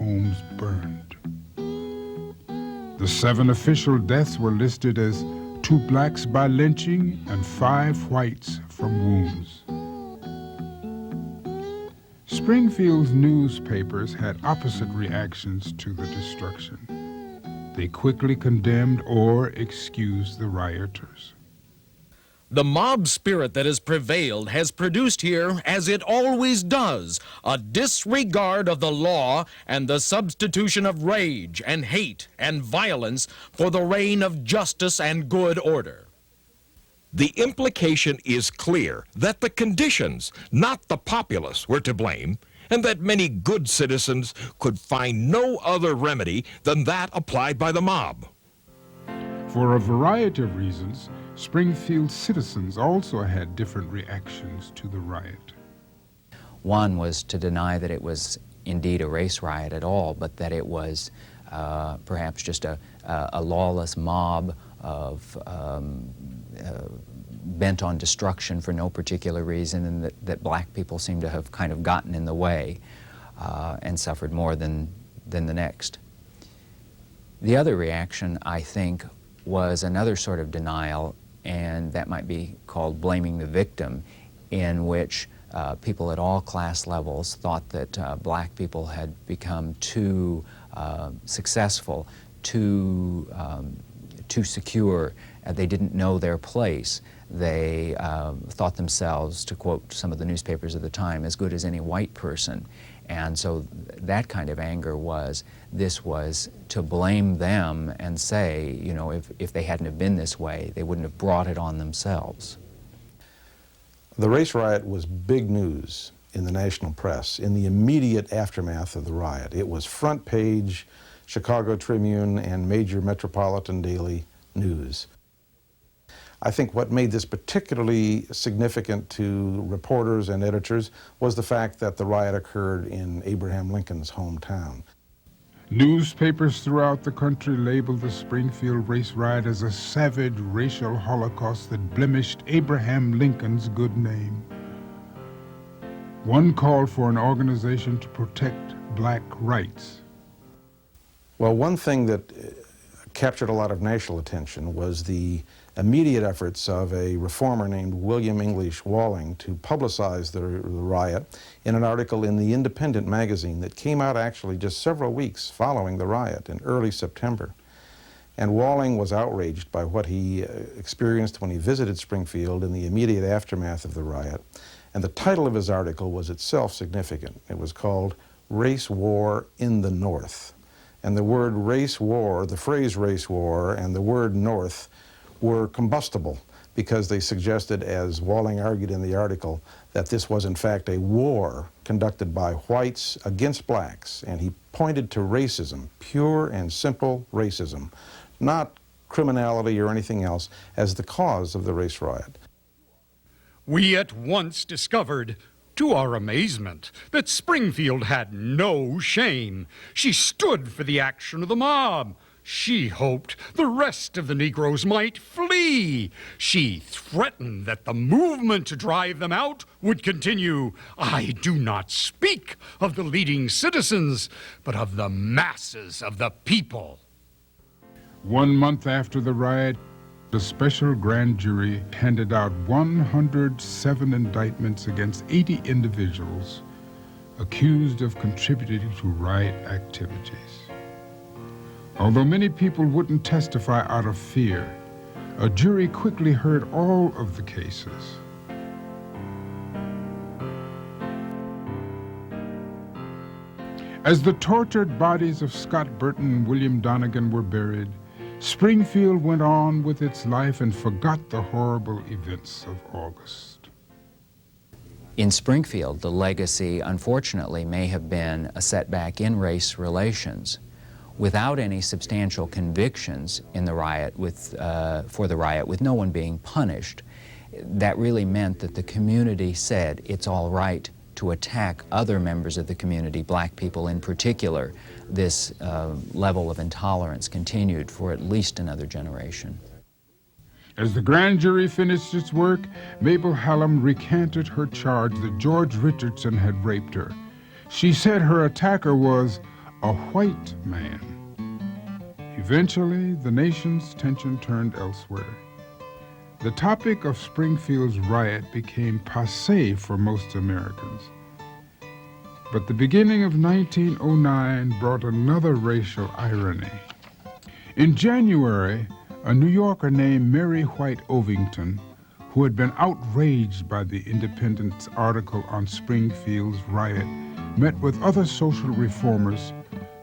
homes burned. The 7 official deaths were listed as 2 blacks by lynching and 5 whites from wounds. Springfield's newspapers had opposite reactions to the destruction. They quickly condemned or excused the rioters. The mob spirit that has prevailed has produced here, as it always does, a disregard of the law and the substitution of rage and hate and violence for the reign of justice and good order. The implication is clear that the conditions, not the populace, were to blame, and that many good citizens could find no other remedy than that applied by the mob. For a variety of reasons, Springfield citizens also had different reactions to the riot. One was to deny that it was indeed a race riot at all, but that it was perhaps just a lawless mob of bent on destruction for no particular reason, and that black people seem to have kind of gotten in the way and suffered more than the next. The other reaction, I think, was another sort of denial, and that might be called blaming the victim, in which people at all class levels thought that black people had become too successful, too secure. They didn't know their place. They thought themselves, to quote some of the newspapers of the time, as good as any white person. And so that kind of anger was to blame them and say, you know, if they hadn't have been this way, they wouldn't have brought it on themselves. The race riot was big news in the national press in the immediate aftermath of the riot. It was front page Chicago Tribune and major metropolitan daily news. I think what made this particularly significant to reporters and editors was the fact that the riot occurred in Abraham Lincoln's hometown. Newspapers throughout the country labeled the Springfield race riot as a savage racial holocaust that blemished Abraham Lincoln's good name. One called for an organization to protect black rights. Well, one thing that captured a lot of national attention was the immediate efforts of a reformer named William English Walling to publicize the riot in an article in the Independent magazine that came out actually just several weeks following the riot in early September. And Walling was outraged by what he experienced when he visited Springfield in the immediate aftermath of the riot. And the title of his article was itself significant. It was called Race War in the North. And the word race war, the phrase race war, and the word North were combustible because they suggested, as Walling argued in the article, that this was in fact a war conducted by whites against blacks. And he pointed to racism, pure and simple racism, not criminality or anything else, as the cause of the race riot. We at once discovered, to our amazement, that Springfield had no shame. She stood for the action of the mob. She hoped the rest of the Negroes might flee. She threatened that the movement to drive them out would continue. I do not speak of the leading citizens, but of the masses of the people. 1 month after the riot, the special grand jury handed out 107 indictments against 80 individuals accused of contributing to riot activities. Although many people wouldn't testify out of fear, a jury quickly heard all of the cases. As the tortured bodies of Scott Burton and William Donegan were buried, Springfield went on with its life and forgot the horrible events of August. In Springfield, the legacy, unfortunately, may have been a setback in race relations. Without any substantial convictions in the riot, for the riot, with no one being punished, that really meant that the community said it's all right to attack other members of the community, black people in particular. This level of intolerance continued for at least another generation. As the grand jury finished its work, Mabel Hallam recanted her charge that George Richardson had raped her. She said her attacker was a white man. Eventually, the nation's attention turned elsewhere. The topic of Springfield's riot became passé for most Americans. But the beginning of 1909 brought another racial irony. In January, a New Yorker named Mary White Ovington, who had been outraged by the Independent's article on Springfield's riot, met with other social reformers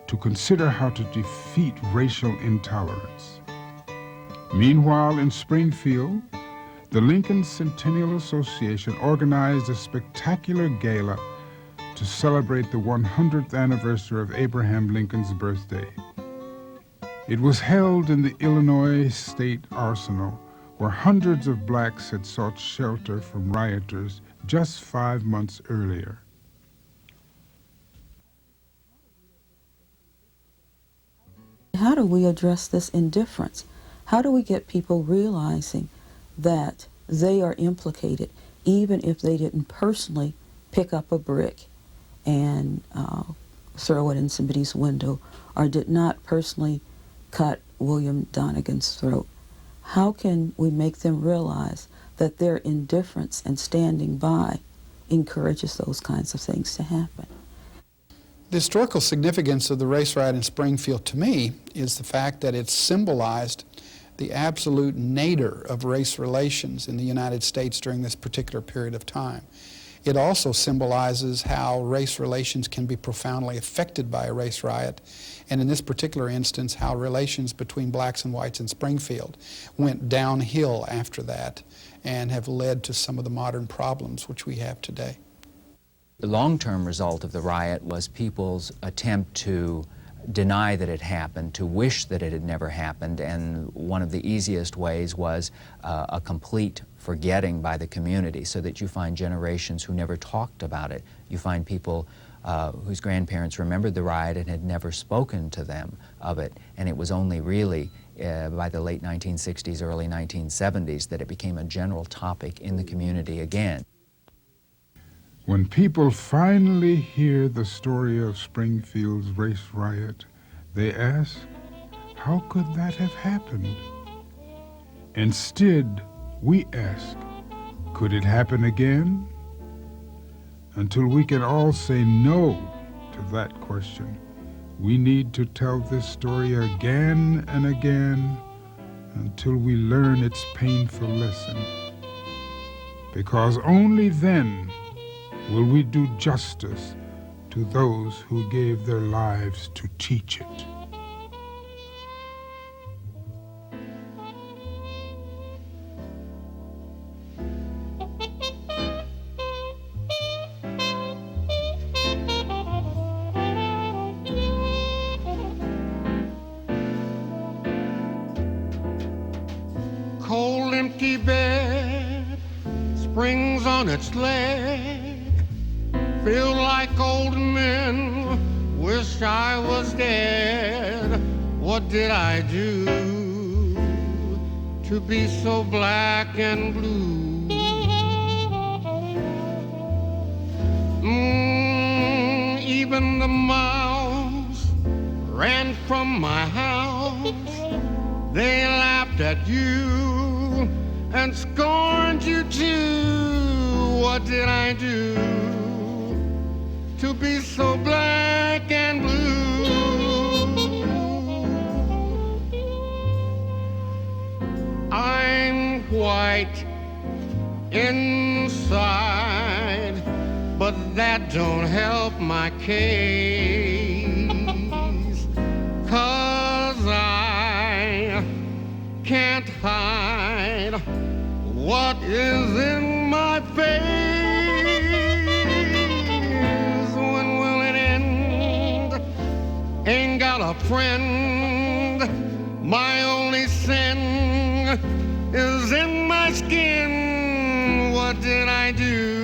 to consider how to defeat racial intolerance. Meanwhile, in Springfield, the Lincoln Centennial Association organized a spectacular gala to celebrate the 100th anniversary of Abraham Lincoln's birthday. It was held in the Illinois State Arsenal, where hundreds of blacks had sought shelter from rioters just 5 months earlier. How do we address this indifference? How do we get people realizing that they are implicated, even if they didn't personally pick up a brick and throw it in somebody's window, or did not personally cut William Donegan's throat? How can we make them realize that their indifference and standing by encourages those kinds of things to happen? The historical significance of the race riot in Springfield, to me, is the fact that it symbolized the absolute nadir of race relations in the United States during this particular period of time. It also symbolizes how race relations can be profoundly affected by a race riot, and in this particular instance, how relations between blacks and whites in Springfield went downhill after that and have led to some of the modern problems which we have today. The long-term result of the riot was people's attempt to deny that it happened, to wish that it had never happened, and one of the easiest ways was a complete forgetting by the community, so that you find generations who never talked about it. You find people whose grandparents remembered the riot and had never spoken to them of it, and it was only really by the late 1960s, early 1970s that it became a general topic in the community again. When people finally hear the story of Springfield's race riot, they ask, how could that have happened? Instead, we ask, could it happen again? Until we can all say no to that question, we need to tell this story again and again until we learn its painful lesson. Because only then will we do justice to those who gave their lives to teach it. Cold empty bed, springs on its leg, feel like old men, wish I was dead. What did I do to be so black and blue? Even the mouse ran from my house. They laughed at you and scorned you too. What did I do to be so black and blue? I'm white inside, but that don't help my case, 'cause I can't hide what is in my face. When will it end? Ain't got a friend. My only sin is in my skin. What did I do